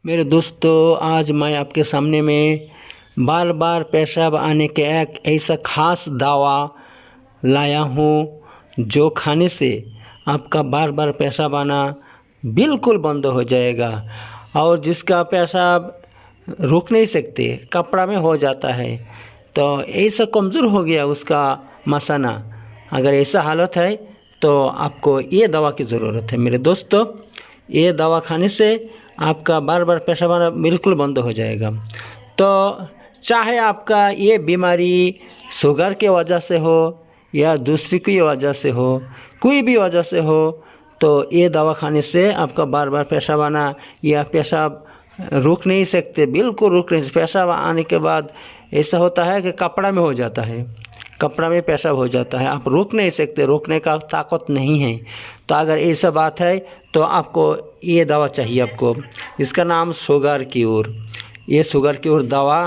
मेरे दोस्तों, आज मैं आपके सामने में बार बार पेशाब आने के एक ऐसा ख़ास दवा लाया हूँ जो खाने से आपका बार बार पेशाब आना बिल्कुल बंद हो जाएगा। और जिसका पेशाब रोक नहीं सकते, कपड़ा में हो जाता है, तो ऐसा कमज़ोर हो गया उसका मसाना, अगर ऐसा हालत है तो आपको ये दवा की ज़रूरत है। मेरे दोस्तों, ये दवा खाने से आपका बार बार पेशाब आना बिल्कुल बंद हो जाएगा। तो चाहे आपका ये बीमारी शुगर के वजह से हो या दूसरी कोई वजह से हो, कोई भी वजह से हो, तो ये दवा खाने से आपका बार बार पेशाब आना या पेशाब रोक नहीं सकते, बिल्कुल रोक नहीं सकते। पेशाब आने के बाद ऐसा होता है कि कपड़ा में हो जाता है, कपड़ा में पेशाब हो जाता है, आप रोक नहीं सकते, रोकने का ताकत नहीं है। तो अगर ऐसा बात है तो आपको ये दवा चाहिए आपको। इसका नाम शुगर क्योर। ये शुगर क्योर दवा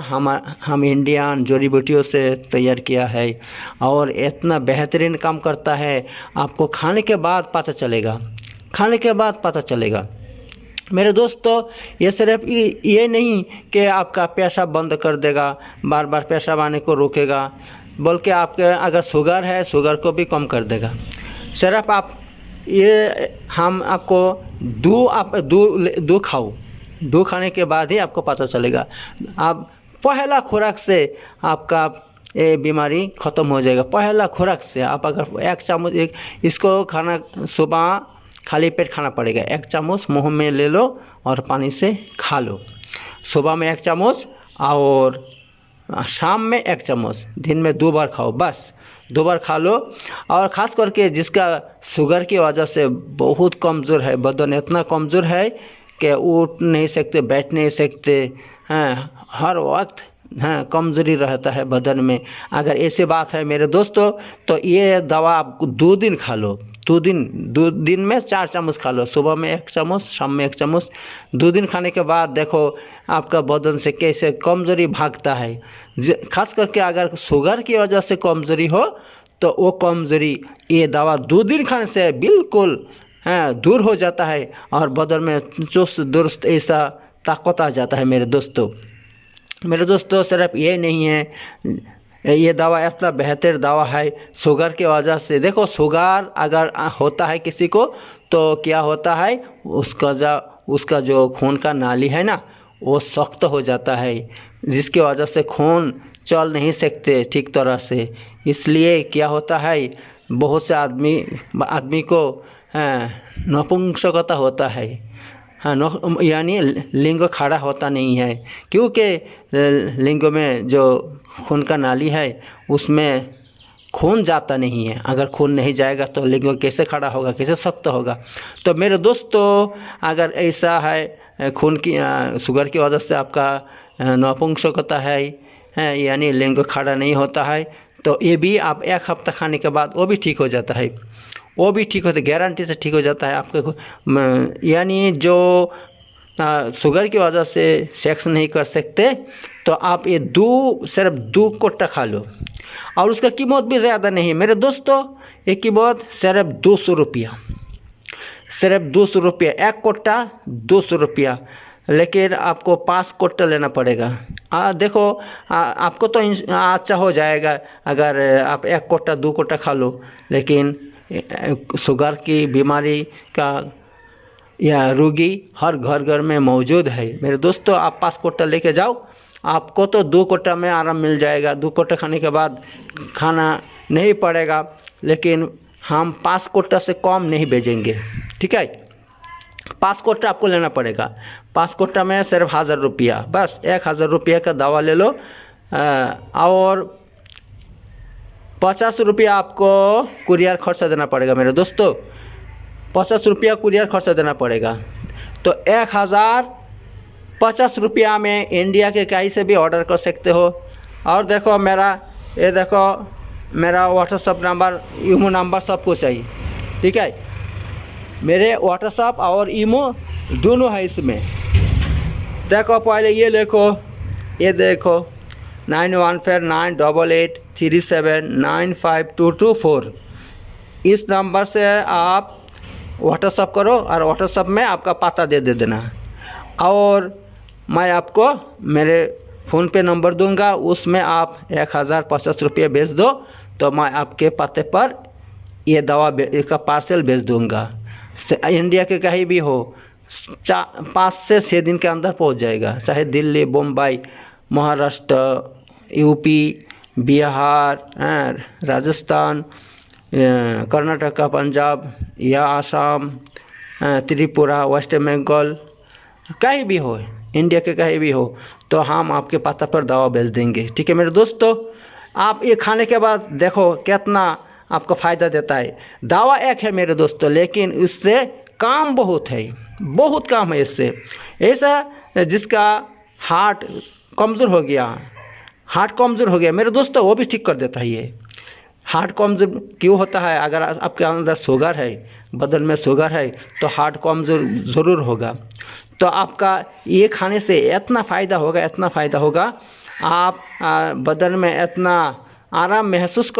हम इंडियन जड़ी बूटियों से तैयार किया है और इतना बेहतरीन काम करता है, आपको खाने के बाद पता चलेगा, खाने के बाद पता चलेगा। मेरे दोस्तों, ये सिर्फ ये नहीं कि आपका पेशाब बंद कर देगा, बार बार पेशाब आने को रोकेगा, बल्कि आपके अगर शुगर है, शुगर को भी कम कर देगा। सिर्फ आप ये हम आपको दूध खाओ, दूध खाने के बाद ही आपको पता चलेगा। आप पहला खुराक से आपका ये बीमारी ख़त्म हो जाएगा। पहला खुराक से आप अगर एक चम्मच इसको खाना, सुबह खाली पेट खाना पड़ेगा, एक चम्मच मुँह में ले लो और पानी से खा लो। सुबह में एक चम्मच और शाम में एक चम्मच, दिन में 2 बार खाओ, बस 2 बार खा लो। और ख़ास करके जिसका शुगर की वजह से बहुत कमज़ोर है, बदन इतना कमज़ोर है कि उठ नहीं सकते, बैठ नहीं सकते हैं, हर वक्त हाँ कमज़ोरी रहता है बदन में, अगर ऐसी बात है मेरे दोस्तों, तो ये दवा आप 2 दिन खा लो। 2 दिन में 4 चम्मच खा लो, सुबह में 1 चम्मच, शाम में 1 चम्मच। 2 दिन खाने के बाद देखो आपका बदन से कैसे कमज़ोरी भागता है। खास करके अगर शुगर की वजह से कमज़ोरी हो तो वो कमज़ोरी ये दवा 2 दिन खाने से बिल्कुल दूर हो जाता है और बदन में चुस्त दुरुस्त ऐसा ताकत आ जाता है। मेरे दोस्तों, सिर्फ ये नहीं है, ये दवा इतना बेहतर दवा है शुगर की वजह से। देखो, शुगर अगर होता है किसी को तो क्या होता है, उसका जो खून का नाली है ना, वो सख्त हो जाता है, जिसकी वजह से खून चल नहीं सकते ठीक तरह से। इसलिए क्या होता है, बहुत से आदमी को नपुंसकता होता है, यानी लिंग खड़ा होता नहीं है, क्योंकि लिंग में जो खून का नाली है उसमें खून जाता नहीं है। अगर खून नहीं जाएगा तो लिंग कैसे खड़ा होगा, कैसे सख्त होगा। तो मेरे दोस्तों, अगर ऐसा है खून की शुगर की वजह से आपका नपुंसकता है, यानी लिंग खड़ा नहीं होता है, तो ये भी आप 1 हफ्ता खाने के बाद वो भी ठीक हो जाता है, वो भी ठीक होता है, गारंटी से ठीक हो जाता है आपके। यानी जो शुगर की वजह से सेक्स नहीं कर सकते, तो आप ये सिर्फ 2 कोट्टा खा लो, और उसका कीमत भी ज़्यादा नहीं है मेरे दोस्तों। ये कीमत सिर्फ 200 रुपया, सिर्फ 200 रुपया, 1 कोट्टा 200 रुपया। लेकिन आपको 5 कोट्टा लेना पड़ेगा। देखो, आपको तो अच्छा हो जाएगा अगर आप 1 कोट्टा 2 कोट्टा खा लो, लेकिन शुगर की बीमारी का या रोगी हर घर में मौजूद है। मेरे दोस्तों, आप 5 कोट्टा लेके जाओ, आपको तो 2 कोट्टा में आराम मिल जाएगा। 2 कोट्टा खाने के बाद खाना नहीं पड़ेगा, लेकिन हम 5 कोट्टा से कम नहीं भेजेंगे, ठीक है। 5 कोट्टा आपको लेना पड़ेगा। 5 कोट्टा में सिर्फ 1000 रुपया, बस 1000 रुपया का दवा ले लो। और 50 रुपया आपको कुरियर खर्चा देना पड़ेगा मेरे दोस्तों, 50 रुपया कुरियर खर्चा देना पड़ेगा। तो 1050 रुपया में इंडिया के कहीं से भी ऑर्डर कर सकते हो। और देखो मेरा व्हाट्सअप नंबर, ईमो नंबर सब कुछ है, ठीक है। मेरे व्हाट्सअप और ईमो दोनों है इसमें। देखो, पहले ये देखो 91498837952224। इस नंबर से आप व्हाट्सअप करो और व्हाट्सअप में आपका पता दे देना। और मैं आपको मेरे फ़ोन पे नंबर दूंगा, उसमें आप 1050 रुपये भेज दो तो मैं आपके पते पर ये दवा का पार्सल भेज दूंगा। इंडिया के कहीं भी हो 5 से 6 दिन के अंदर पहुंच जाएगा, चाहे दिल्ली, मुंबई, महाराष्ट्र, यूपी, बिहार, राजस्थान, कर्नाटका, पंजाब या आसाम, त्रिपुरा, वेस्ट बंगाल, कहीं भी हो, इंडिया के कहीं भी हो, तो हम आपके पता पर दवा भेज देंगे। ठीक है मेरे दोस्तों, आप ये खाने के बाद देखो कितना आपको फ़ायदा देता है। दवा एक है मेरे दोस्तों, लेकिन इससे काम बहुत है, बहुत काम है इससे। ऐसा जिसका हार्ट कमज़ोर हो गया मेरे दोस्तों, वो भी ठीक कर देता है। ये हार्ट कमज़ोर क्यों होता है? अगर आपके अंदर शुगर है, बदन में शुगर है, तो हार्ट कमज़ोर ज़रूर होगा। तो आपका ये खाने से इतना फ़ायदा होगा, आप बदन में इतना आराम महसूस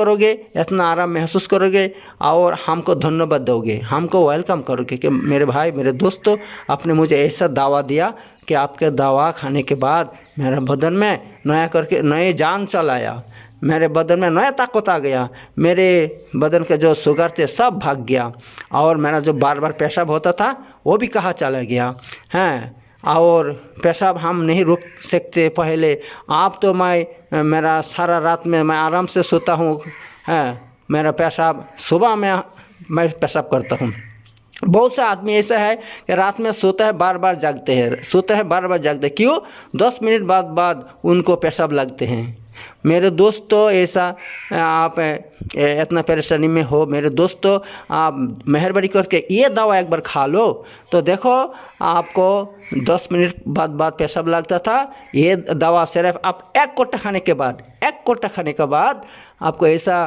करोगे और हमको धन्यवाद दोगे, हमको वेलकम करोगे कि मेरे भाई, मेरे दोस्तों, आपने मुझे ऐसा दवा दिया कि आपके दवा खाने के बाद मेरे बदन में नए जान चल आया, मेरे बदन में नया ताकत आ गया, मेरे बदन के जो शुगर थे सब भाग गया, और मेरा जो बार बार पेशाब होता था वो भी कहाँ चला गया है। और पेशाब हम नहीं रोक सकते पहले, आप तो मेरा सारा रात में मैं आराम से सोता हूँ, मेरा पेशाब सुबह में मैं पेशाब करता हूँ। बहुत से आदमी ऐसा है कि रात में सोता है, बार बार जागते हैं, क्यों? 10 मिनट बाद उनको पेशाब लगते हैं। मेरे दोस्तों, ऐसा आप इतना परेशानी में हो मेरे दोस्तों, आप मेहरबानी करके ये दवा एक बार खा लो, तो देखो आपको 10 मिनट बाद पेशाब लगता था। ये दवा सिर्फ आप एक कोटा खाने के बाद आपको ऐसा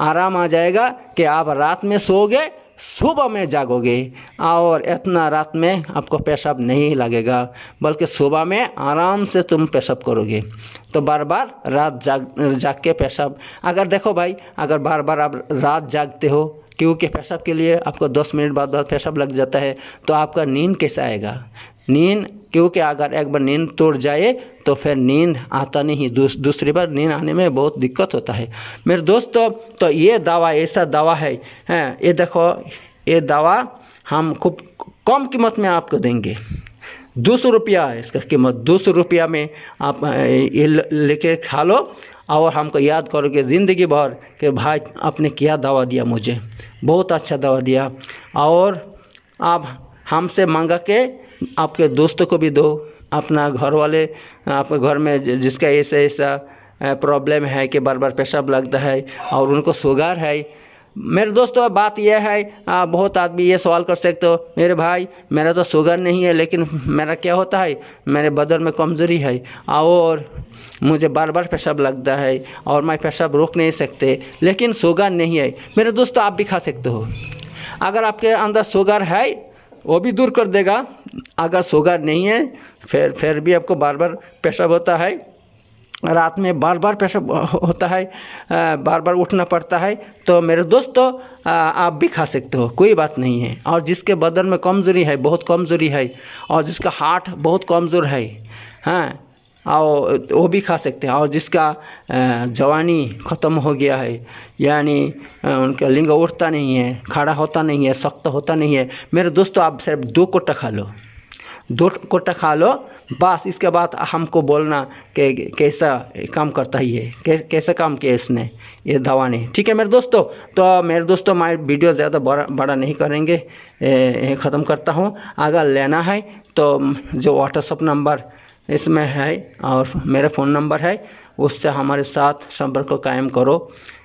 आराम आ जाएगा कि आप रात में सोओगे, सुबह में जागोगे, और इतना रात में आपको पेशाब नहीं लगेगा, बल्कि सुबह में आराम से तुम पेशाब करोगे। तो बार बार रात जाग के पेशाब, अगर देखो भाई, अगर बार बार आप रात जागते हो क्योंकि पेशाब के लिए आपको 10 मिनट बाद पेशाब लग जाता है, तो आपका नींद कैसे आएगा? क्योंकि अगर एक बार नींद टूट जाए तो फिर नींद आता नहीं, दूसरी बार नींद आने में बहुत दिक्कत होता है मेरे दोस्तों। तो ये दवा ऐसा दवा है, ये देखो, ये दवा हम खूब कम कीमत में आपको देंगे। 200 रुपया है इसका कीमत, 200 रुपया में आप ये लेके खा लो, और हमको याद करोगे ज़िंदगी भर कि भाई आपने क्या दवा दिया, मुझे बहुत अच्छा दवा दिया। और आप हमसे मांगा के आपके दोस्तों को भी दो, अपना घर वाले, आपके घर में जिसका ऐसा प्रॉब्लम है कि बार बार पेशाब लगता है और उनको शुगर है। मेरे दोस्तों, बात यह है, बहुत आदमी ये सवाल कर सकते हो, मेरे भाई मेरा तो शुगर नहीं है, लेकिन मेरा क्या होता है, मेरे बदन में कमज़ोरी है और मुझे बार बार पेशाब लगता है और मैं पेशाब रोक नहीं सकते, लेकिन शुगर नहीं है। मेरे दोस्तों, आप भी खा सकते हो। अगर आपके अंदर शुगर है वो भी दूर कर देगा। अगर शुगर नहीं है फिर भी आपको बार बार पेशाब होता है, रात में बार बार पेशाब होता है, बार बार उठना पड़ता है, तो मेरे दोस्तों आप भी खा सकते हो, कोई बात नहीं है। और जिसके बदन में कमज़ोरी है, बहुत कमज़ोरी है, और जिसका हार्ट बहुत कमज़ोर है, और वो भी खा सकते हैं। और जिसका जवानी ख़त्म हो गया है, यानी उनका लिंग उठता नहीं है, खड़ा होता नहीं है, सख्त होता नहीं है, मेरे दोस्तों आप सिर्फ 2 कोटा खा लो बस। इसके बाद हमको बोलना कि कैसा काम करता है ये, कैसा काम किया इसने, ये दवा ने। ठीक है मेरे दोस्तों, तो मेरे दोस्तों मैं वीडियो ज़्यादा बड़ा नहीं करेंगे, ख़त्म करता हूँ। अगर लेना है तो जो व्हाट्सएप नंबर इसमें है और मेरा फ़ोन नंबर है, उससे हमारे साथ संपर्क कायम करो,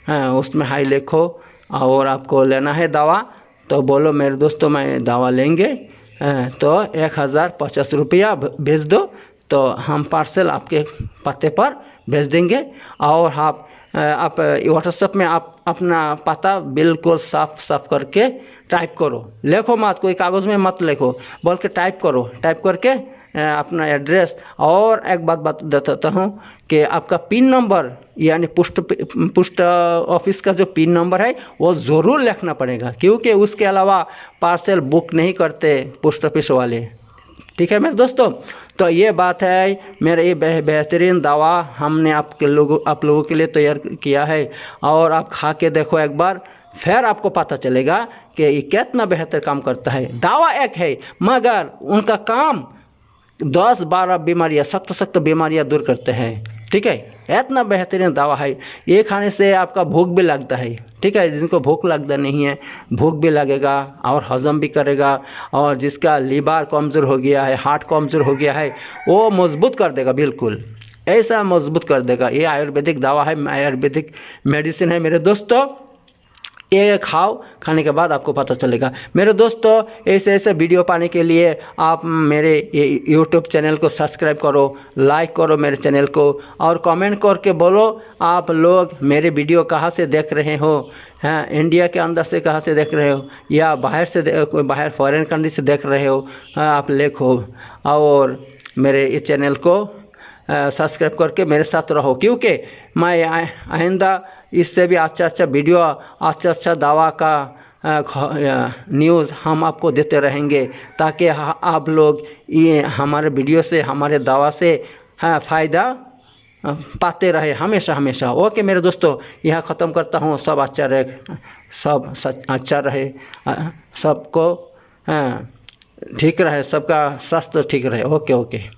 उसमें हाई लिखो, और आपको लेना है दवा तो बोलो मेरे दोस्तों मैं दवा लेंगे, तो 1050 रुपया भेज दो, तो हम पार्सल आपके पते पर भेज देंगे। और आप व्हाट्सएप में आप अपना पता बिल्कुल साफ करके टाइप करो, लिखो मत, कोई कागज़ में मत लिखो, बल्कि टाइप करो, टाइप करके अपना एड्रेस। और एक बात बताता हूँ कि आपका पिन नंबर, यानी पोस्ट ऑफिस का जो पिन नंबर है वो ज़रूर लिखना पड़ेगा, क्योंकि उसके अलावा पार्सल बुक नहीं करते पोस्ट ऑफिस वाले। ठीक है मेरे दोस्तों। तो ये बात है, मेरे ये बेहतरीन दवा हमने आप लोगों के लिए तैयार किया है, और आप खा के देखो एक बार, फिर आपको पता चलेगा कि ये कितना बेहतर काम करता है। दवा एक है मगर उनका काम 10-12 बीमारियाँ, सख्त बीमारियाँ दूर करते हैं। ठीक है, इतना बेहतरीन दवा है। ये खाने से आपका भूख भी लगता है। ठीक है, जिनको भूख लगता नहीं है, भूख भी लगेगा और हजम भी करेगा, और जिसका लीवर कमज़ोर हो गया है, हार्ट कमज़ोर हो गया है, वो मजबूत कर देगा, बिल्कुल ऐसा मजबूत कर देगा। ये आयुर्वेदिक दवा है, आयुर्वेदिक मेडिसिन है मेरे दोस्तों। ये खाओ, खाने के बाद आपको पता चलेगा। मेरे दोस्तों, ऐसे वीडियो पाने के लिए आप मेरे यूट्यूब चैनल को सब्सक्राइब करो, लाइक करो मेरे चैनल को, और कमेंट करके बोलो आप लोग मेरे वीडियो कहाँ से देख रहे हो। हाँ, इंडिया के अंदर से कहाँ से देख रहे हो, या बाहर से कोई बाहर फॉरेन कंट्री से देख रहे हो। हाँ, आप लिखो और मेरे इस चैनल को सब्सक्राइब करके मेरे साथ रहो, क्योंकि मैं आइंदा इससे भी अच्छा वीडियो, अच्छा दवा का न्यूज़ हम आपको देते रहेंगे, ताकि आप लोग ये हमारे वीडियो से, हमारे दवा से फ़ायदा पाते रहे हमेशा। ओके मेरे दोस्तों, यह ख़त्म करता हूँ। सब अच्छा रहे, सब अच्छा रहे, सबको ठीक रहे, सबका स्वास्थ्य ठीक रहे। ओके।